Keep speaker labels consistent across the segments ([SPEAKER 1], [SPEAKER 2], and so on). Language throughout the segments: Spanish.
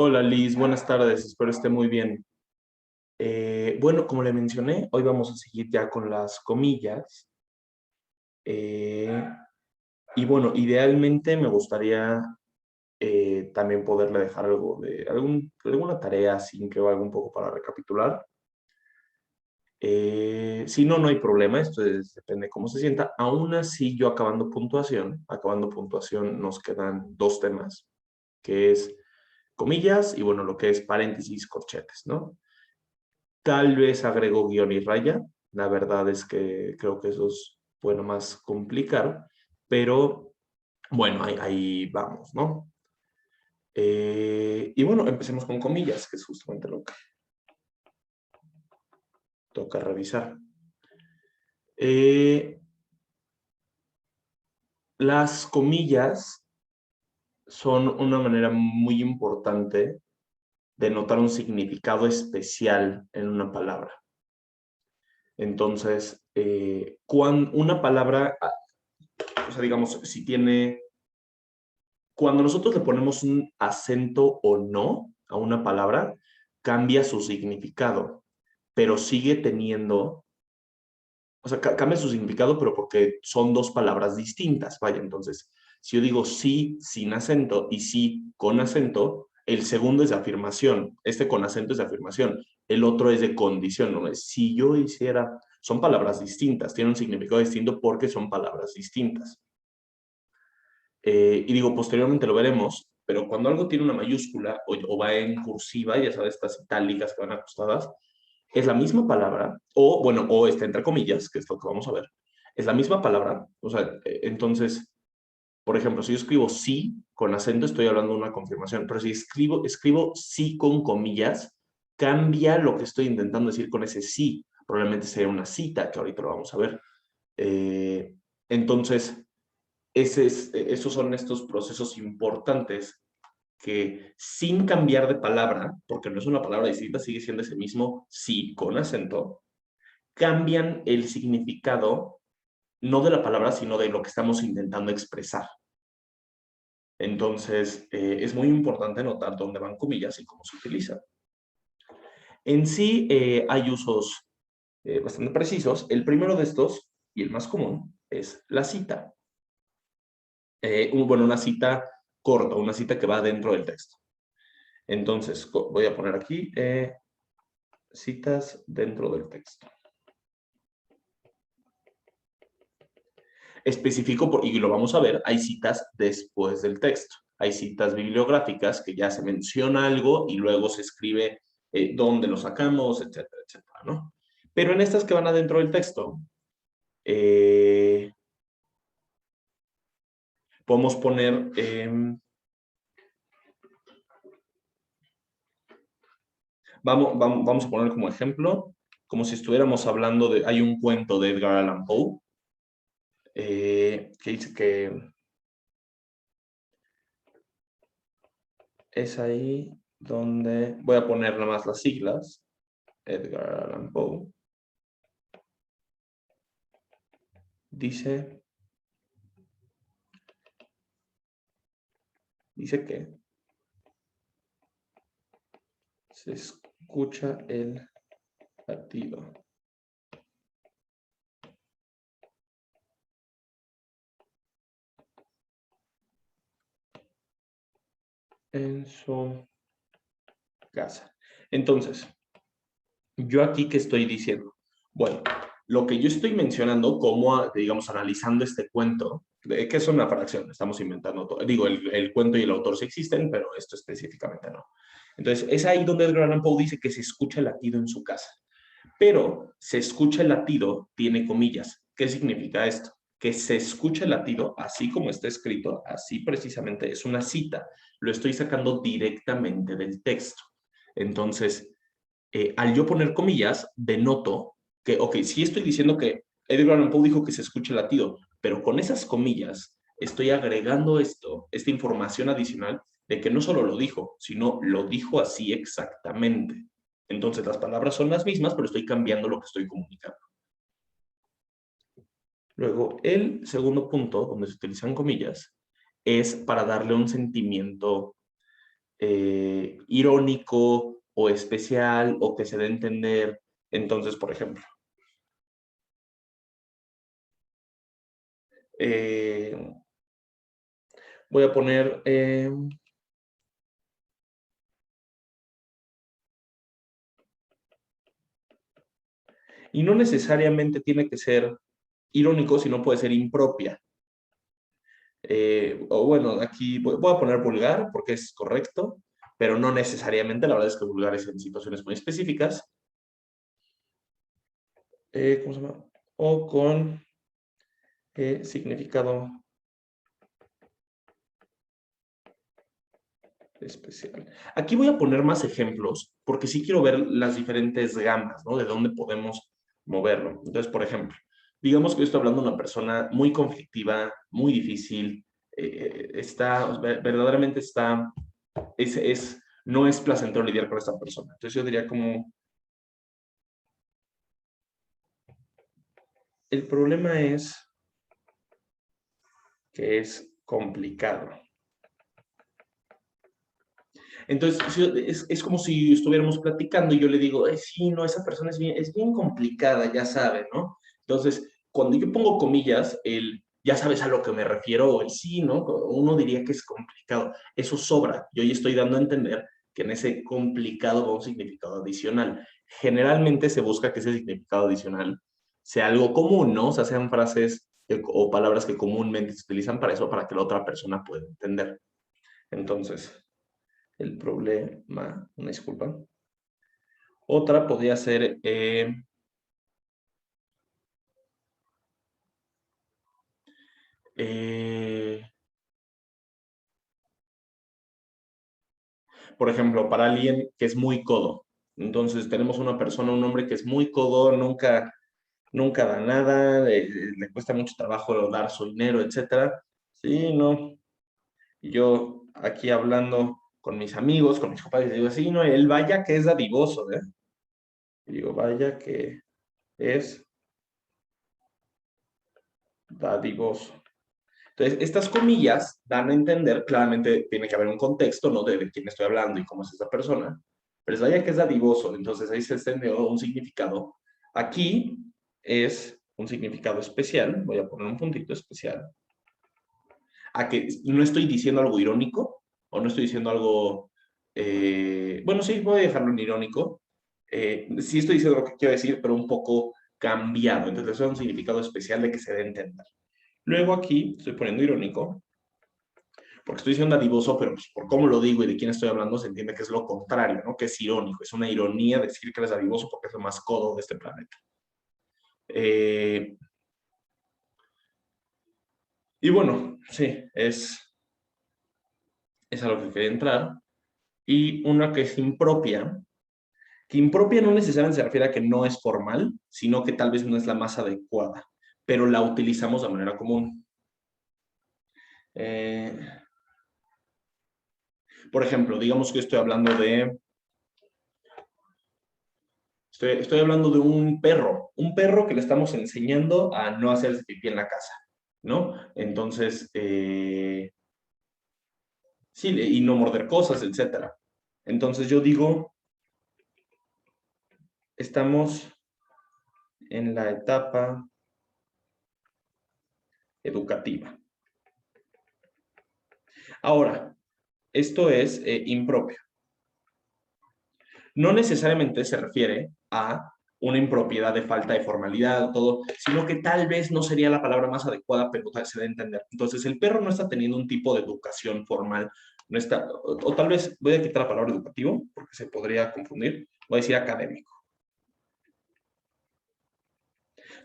[SPEAKER 1] Hola Liz, buenas tardes, espero esté muy bien. Bueno, como le mencioné, hoy vamos a seguir ya con las comillas. Eh, y bueno, idealmente me gustaría también poderle dejar algo de alguna tarea simple o algo un poco para recapitular. Si no, no hay problema, depende cómo se sienta. Aún así, yo acabando puntuación nos quedan dos temas, que es comillas y bueno, lo que es paréntesis, corchetes, ¿no? Tal vez agrego guión y raya. La verdad es que creo que eso es, bueno, más complicar, pero bueno, ahí vamos, ¿no? Y bueno, empecemos con comillas, que es justamente lo que toca revisar. Eh, las comillas son una manera muy importante de notar un significado especial en una palabra. Entonces, cuando una palabra, o sea, digamos, si tiene cuando nosotros le ponemos un acento o no a una palabra, cambia su significado, pero sigue teniendo, o sea, cambia su significado, pero porque son dos palabras distintas. Vaya, entonces, si yo digo sí sin acento y sí con acento, el segundo es de afirmación, este con acento es de afirmación, el otro es de condición, ¿no? Si yo hiciera, son palabras distintas, tienen un significado distinto porque son palabras distintas. Y digo, posteriormente lo veremos, pero cuando algo tiene una mayúscula o va en cursiva, ya sabes, estas itálicas que van acostadas, es la misma palabra, o bueno, o está entre comillas, que es lo que vamos a ver, es la misma palabra, o sea, entonces, por ejemplo, si yo escribo sí con acento, estoy hablando de una confirmación, pero si escribo sí con comillas, cambia lo que estoy intentando decir con ese sí, probablemente sea una cita, que ahorita lo vamos a ver. Eh, entonces, esos son estos procesos importantes que sin cambiar de palabra, porque no es una palabra distinta, sigue siendo ese mismo sí con acento, cambian el significado no de la palabra, sino de lo que estamos intentando expresar. Entonces, es muy importante notar dónde van comillas y cómo se utilizan. En sí, hay usos bastante precisos. El primero de estos, y el más común, es la cita. Bueno, una cita corta, una cita que va dentro del texto. Entonces, voy a poner aquí citas dentro del texto. Especifico, y lo vamos a ver, hay citas después del texto. Hay citas bibliográficas que ya se menciona algo y luego se escribe dónde lo sacamos, etcétera, etcétera, ¿no? Pero en estas que van adentro del texto, podemos poner vamos a poner como ejemplo, como si estuviéramos hablando de, hay un cuento de Edgar Allan Poe, que dice que es ahí donde voy a poner nada más las siglas, Edgar Allan Poe, dice que se escucha el latido en su casa. Entonces, yo aquí, ¿qué estoy diciendo? Bueno, lo que yo estoy mencionando, como, digamos, analizando este cuento, que es una fracción, estamos inventando todo. Digo, el cuento y el autor sí existen, pero esto específicamente no. Entonces, es ahí donde Edgar Allan Poe dice que se escucha el latido en su casa. Pero se escucha el latido, tiene comillas. ¿Qué significa esto? Que se escucha el latido, así como está escrito, así precisamente es una cita. Lo estoy sacando directamente del texto. Entonces, al yo poner comillas, denoto que, ok, sí estoy diciendo que Edgar Allan Poe dijo que se escucha el latido, pero con esas comillas estoy agregando esta información adicional de que no solo lo dijo, sino lo dijo así exactamente. Entonces las palabras son las mismas, pero estoy cambiando lo que estoy comunicando. Luego, el segundo punto, donde se utilizan comillas, es para darle un sentimiento irónico o especial o que se dé a entender. Entonces, por ejemplo, voy a poner... y no necesariamente tiene que ser irónico, sino puede ser impropia. O bueno, aquí voy a poner vulgar porque es correcto, pero no necesariamente, la verdad es que vulgar es en situaciones muy específicas. ¿Cómo se llama? O con significado especial. Aquí voy a poner más ejemplos porque sí quiero ver las diferentes gamas, ¿no? De dónde podemos moverlo. Entonces, por ejemplo, digamos que yo estoy hablando de una persona muy conflictiva, muy difícil, verdaderamente está, no es placentero lidiar con esta persona. Entonces yo diría como, el problema es que es complicado. Entonces, es como si estuviéramos platicando y yo le digo, sí, no, esa persona es bien complicada, ya sabe, ¿no? Entonces, cuando yo pongo comillas, el ya sabes a lo que me refiero, o el sí, ¿no? Uno diría que es complicado. Eso sobra. Yo ya estoy dando a entender que en ese complicado va un significado adicional. Generalmente se busca que ese significado adicional sea algo común, ¿no? O sea, sean frases o palabras que comúnmente se utilizan para eso, para que la otra persona pueda entender. Entonces, el problema, una disculpa. Otra podría ser, por ejemplo, para alguien que es muy codo. Entonces tenemos una persona, un hombre que es muy codo, nunca da nada, le cuesta mucho trabajo dar su dinero, etcétera. Sí, no. Y yo aquí hablando con mis amigos, con mis compadres, digo, sí, no, él vaya que es dadivoso, ¿eh? Y digo, vaya que es dadivoso. Entonces, estas comillas dan a entender, claramente tiene que haber un contexto, ¿no? De quién estoy hablando y cómo es esta persona, pero es vaya que es dadivoso, entonces ahí se extendió un significado. Aquí es un significado especial, voy a poner un puntito especial, a que no estoy diciendo algo irónico, o no estoy diciendo algo, bueno, sí, voy a dejarlo en irónico, sí estoy diciendo lo que quiero decir, pero un poco cambiado, entonces eso es un significado especial de que se dé a entender. Luego aquí estoy poniendo irónico, porque estoy diciendo dadivoso, pero pues, por cómo lo digo y de quién estoy hablando, se entiende que es lo contrario, ¿no? Que es irónico, es una ironía decir que eres dadivoso porque es lo más codo de este planeta. Y bueno, sí, es a lo que quería entrar. Y una que es impropia, que impropia no necesariamente se refiere a que no es formal, sino que tal vez no es la más adecuada, pero la utilizamos de manera común. Eh, por ejemplo, digamos que estoy hablando de un perro que le estamos enseñando a no hacerse pipí en la casa, ¿no? Entonces, sí, y no morder cosas, etcétera. Entonces yo digo, estamos en la etapa educativa. Ahora, esto es impropio. No necesariamente se refiere a una impropiedad de falta de formalidad, todo, sino que tal vez no sería la palabra más adecuada, pero se debe entender. Entonces, el perro no está teniendo un tipo de educación formal, no está, o tal vez voy a quitar la palabra educativo, porque se podría confundir, voy a decir académico.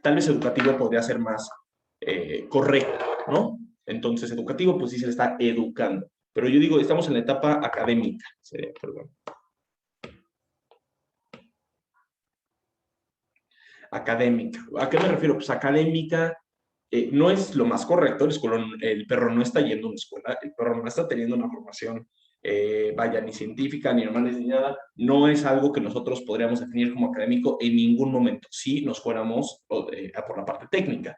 [SPEAKER 1] Tal vez educativo podría ser más correcto, ¿no? Entonces, educativo, pues sí se le está educando. Pero yo digo, estamos en la etapa académica, perdón. Académica. ¿A qué me refiero? Pues académica no es lo más correcto, el perro no está yendo a una escuela, el perro no está teniendo una formación, vaya, ni científica, ni normales, ni nada, no es algo que nosotros podríamos definir como académico en ningún momento, si nos fuéramos por la parte técnica.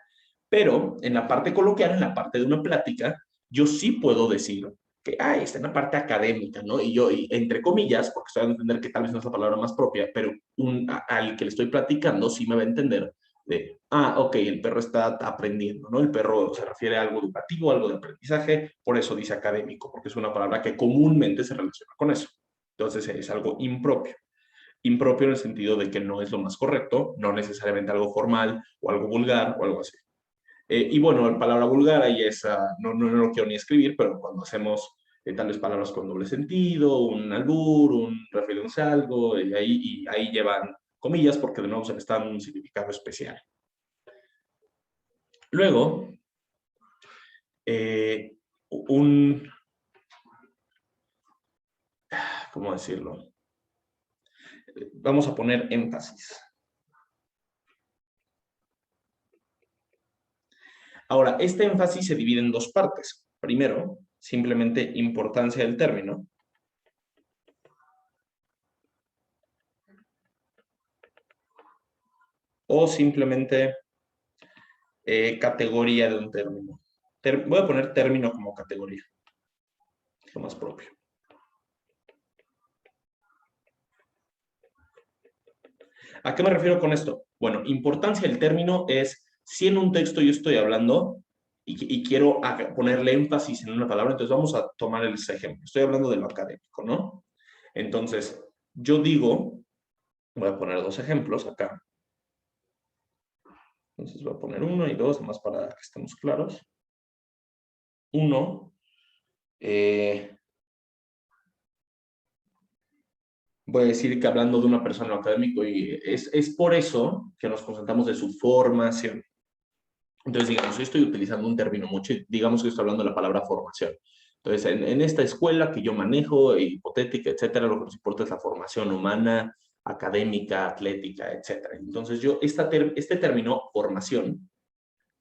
[SPEAKER 1] Pero en la parte coloquial, en la parte de una plática, yo sí puedo decir que está en la parte académica, ¿no? Y yo, entre comillas, porque estoy dando a entender que tal vez no es la palabra más propia, pero al que le estoy platicando sí me va a entender de, ok, el perro está aprendiendo, ¿no? El perro se refiere a algo educativo, algo de aprendizaje, por eso dice académico, porque es una palabra que comúnmente se relaciona con eso. Entonces es algo impropio. Impropio en el sentido de que no es lo más correcto, no necesariamente algo formal o algo vulgar o algo así. Y bueno, la palabra vulgar ahí es, no lo quiero ni escribir, pero cuando hacemos tal vez palabras con doble sentido, un albur, un refiriéndose a algo, y ahí llevan comillas porque de nuevo se le está dando un significado especial. Luego, un, ¿cómo decirlo? Vamos a poner énfasis. Ahora, este énfasis se divide en dos partes. Primero, simplemente importancia del término. O simplemente categoría de un término. Voy a poner término como categoría. Lo más propio. ¿A qué me refiero con esto? Bueno, importancia del término es si en un texto yo estoy hablando y quiero ponerle énfasis en una palabra, entonces vamos a tomar ese ejemplo. Estoy hablando de lo académico, ¿no? Entonces, yo digo, voy a poner dos ejemplos acá. Entonces voy a poner uno y dos, más para que estemos claros. Uno, voy a decir que hablando de una persona en lo académico, y es por eso que nos concentramos de su formación. Entonces, digamos, yo estoy utilizando un término mucho, digamos que estoy hablando de la palabra formación. Entonces, en esta escuela que yo manejo, hipotética, etcétera, lo que nos importa es la formación humana, académica, atlética, etcétera. Entonces, este término, formación,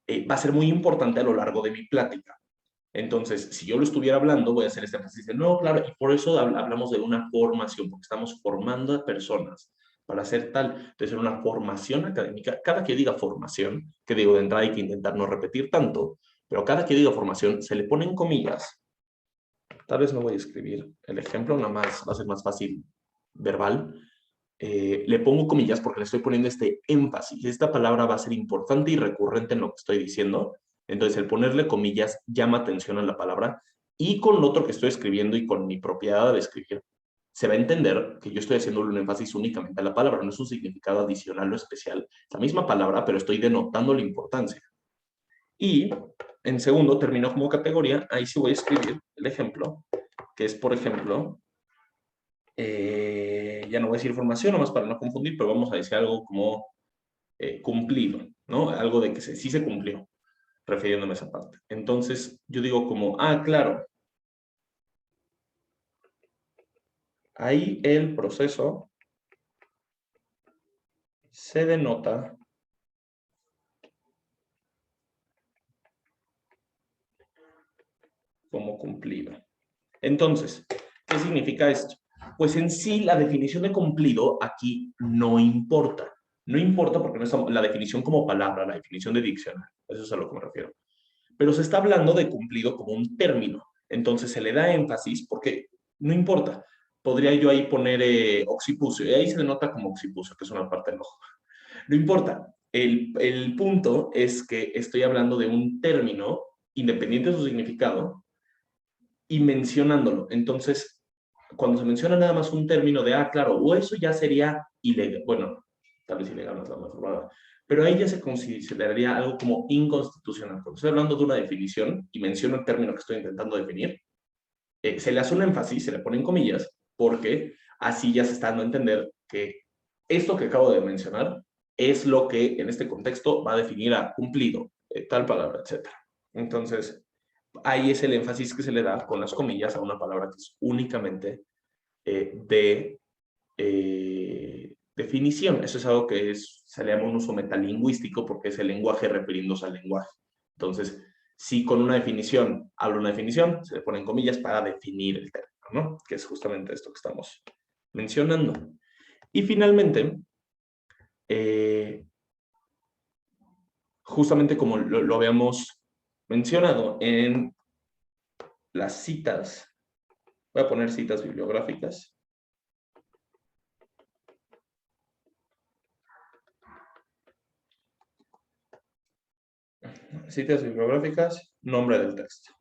[SPEAKER 1] va a ser muy importante a lo largo de mi plática. Entonces, si yo lo estuviera hablando, voy a hacer este énfasis de, no, claro, y por eso hablamos de una formación, porque estamos formando a personas para hacer tal. Entonces, en una formación académica, cada que diga formación, que digo de entrada hay que intentar no repetir tanto, pero cada que diga formación se le ponen comillas. Tal vez no voy a escribir el ejemplo, nada más va a ser más fácil verbal. Le pongo comillas porque le estoy poniendo este énfasis. Esta palabra va a ser importante y recurrente en lo que estoy diciendo. Entonces, el ponerle comillas llama atención a la palabra y con lo otro que estoy escribiendo y con mi propiedad de escribir, se va a entender que yo estoy haciendo un énfasis únicamente a la palabra, no es un significado adicional o especial. Es la misma palabra, pero estoy denotando la importancia. Y en segundo, termino como categoría, ahí sí voy a escribir el ejemplo, que es, por ejemplo, ya no voy a decir formación, nomás para no confundir, pero vamos a decir algo como cumplido, ¿no? Algo de que sí se cumplió, refiriéndome a esa parte. Entonces, yo digo como, claro, ahí el proceso se denota como cumplido. Entonces, ¿qué significa esto? Pues en sí la definición de cumplido aquí no importa. No importa porque no es la definición como palabra, la definición de diccionario. Eso es a lo que me refiero. Pero se está hablando de cumplido como un término. Entonces se le da énfasis porque no importa. Podría yo ahí poner occipucio, y ahí se denota como occipucio, que es una parte del ojo. No importa. El punto es que estoy hablando de un término, independiente de su significado, y mencionándolo. Entonces, cuando se menciona nada más un término de, claro, o eso ya sería ilegal, bueno, tal vez ilegal no es la mejor palabra, pero ahí ya se consideraría algo como inconstitucional. Cuando estoy hablando de una definición y menciono el término que estoy intentando definir, se le hace un énfasis, se le ponen comillas, porque así ya se está dando a entender que esto que acabo de mencionar es lo que en este contexto va a definir a cumplido, tal palabra, etc. Entonces, ahí es el énfasis que se le da con las comillas a una palabra que es únicamente de definición. Eso es algo que se le llama un uso metalingüístico porque es el lenguaje refiriéndose al lenguaje. Entonces, si con una definición hablo una definición, se le ponen comillas para definir el término, ¿no? Que es justamente esto que estamos mencionando. Y finalmente, justamente como lo habíamos mencionado en las citas Voy a poner citas bibliográficas. Citas bibliográficas, nombre del texto.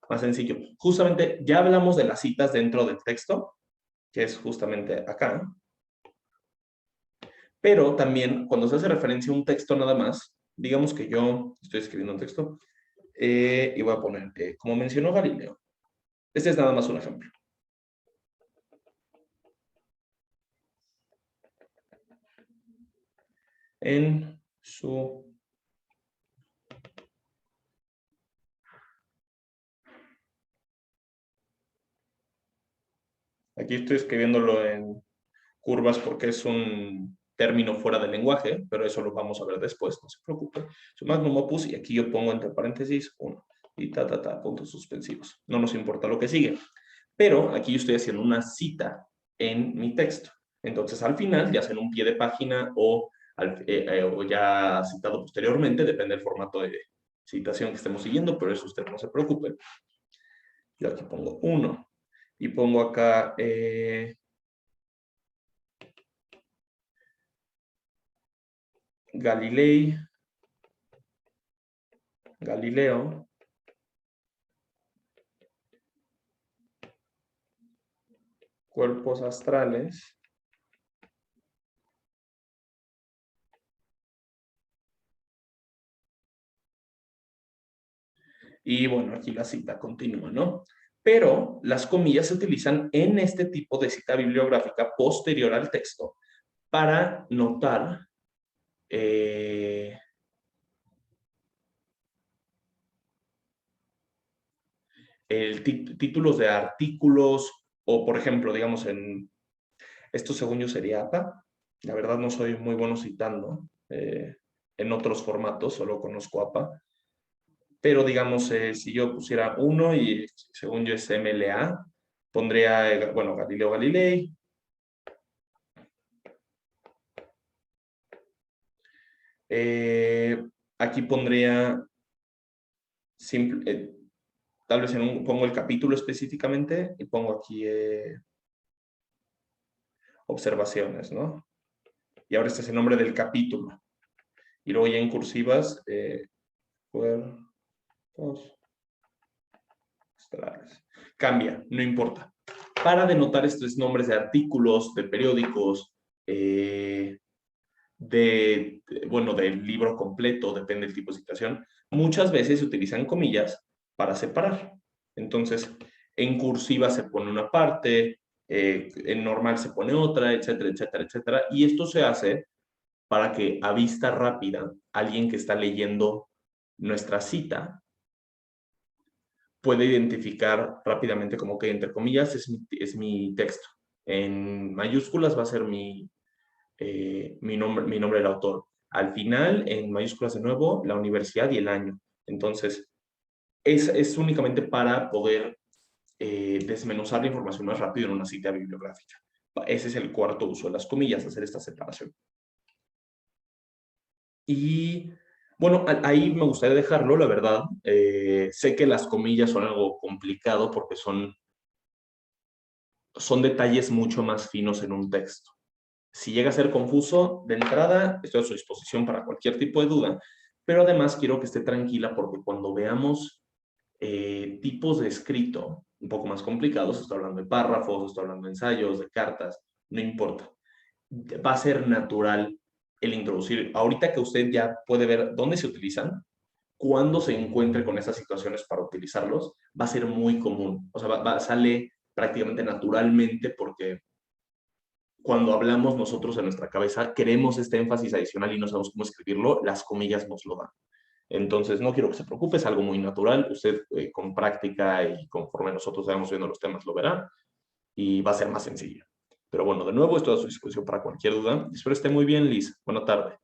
[SPEAKER 1] Más sencillo. Justamente ya hablamos de las citas dentro del texto, que es justamente acá. Pero también cuando se hace referencia a un texto nada más, digamos que yo estoy escribiendo un texto y voy a poner, como mencionó Galileo. Este es nada más un ejemplo. En su aquí estoy escribiéndolo en curvas porque es un término fuera del lenguaje, pero eso lo vamos a ver después, no se preocupe. Su magnum opus, y aquí yo pongo entre paréntesis 1 y puntos suspensivos. No nos importa lo que sigue. Pero aquí yo estoy haciendo una cita en mi texto. Entonces, al final, ya sea en un pie de página o ya citado posteriormente, depende del formato de citación que estemos siguiendo, pero eso usted no se preocupe. Yo aquí pongo 1 y pongo acá Galileo, cuerpos astrales, y bueno, aquí la cita continúa, ¿no? Pero las comillas se utilizan en este tipo de cita bibliográfica posterior al texto para notar títulos de artículos o, por ejemplo, digamos, esto según yo sería APA. La verdad no soy muy bueno citando en otros formatos, solo conozco APA. Pero digamos, si yo pusiera 1 y según yo es MLA, pondría, bueno, Galileo Galilei. Aquí pondría tal vez pongo el capítulo específicamente y pongo aquí observaciones, ¿no? Y ahora este es el nombre del capítulo. Y luego ya en cursivas, cuerpos astrales. Cambia, no importa. Para denotar estos nombres de artículos, de periódicos, bueno, del libro completo, depende del tipo de citación, muchas veces se utilizan comillas para separar. Entonces, en cursiva se pone una parte, en normal se pone otra, etcétera, etcétera, etcétera. Y esto se hace para que a vista rápida, alguien que está leyendo nuestra cita puede identificar rápidamente como que, entre comillas, es mi texto. En mayúsculas va a ser mi nombre del autor. Al final, en mayúsculas de nuevo, la universidad y el año. Entonces, es únicamente para poder desmenuzar la información más rápido en una cita bibliográfica. Ese es el cuarto uso de las comillas, hacer esta separación. Y bueno, ahí me gustaría dejarlo, la verdad. Sé que las comillas son algo complicado porque son detalles mucho más finos en un texto. Si llega a ser confuso, de entrada, estoy a su disposición para cualquier tipo de duda, pero además quiero que esté tranquila porque cuando veamos tipos de escrito un poco más complicados, estoy hablando de párrafos, estoy hablando de ensayos, de cartas, no importa. Va a ser natural el introducir. Ahorita que usted ya puede ver dónde se utilizan, cuando se encuentre con esas situaciones para utilizarlos, va a ser muy común. O sea, sale prácticamente naturalmente porque cuando hablamos nosotros en nuestra cabeza, queremos este énfasis adicional y no sabemos cómo escribirlo, las comillas nos lo dan. Entonces, no quiero que se preocupe, es algo muy natural. Usted con práctica y conforme nosotros vayamos viendo los temas lo verá y va a ser más sencillo. Pero bueno, de nuevo, estoy a su disposición para cualquier duda. Espero esté muy bien, Liz. Buena tarde.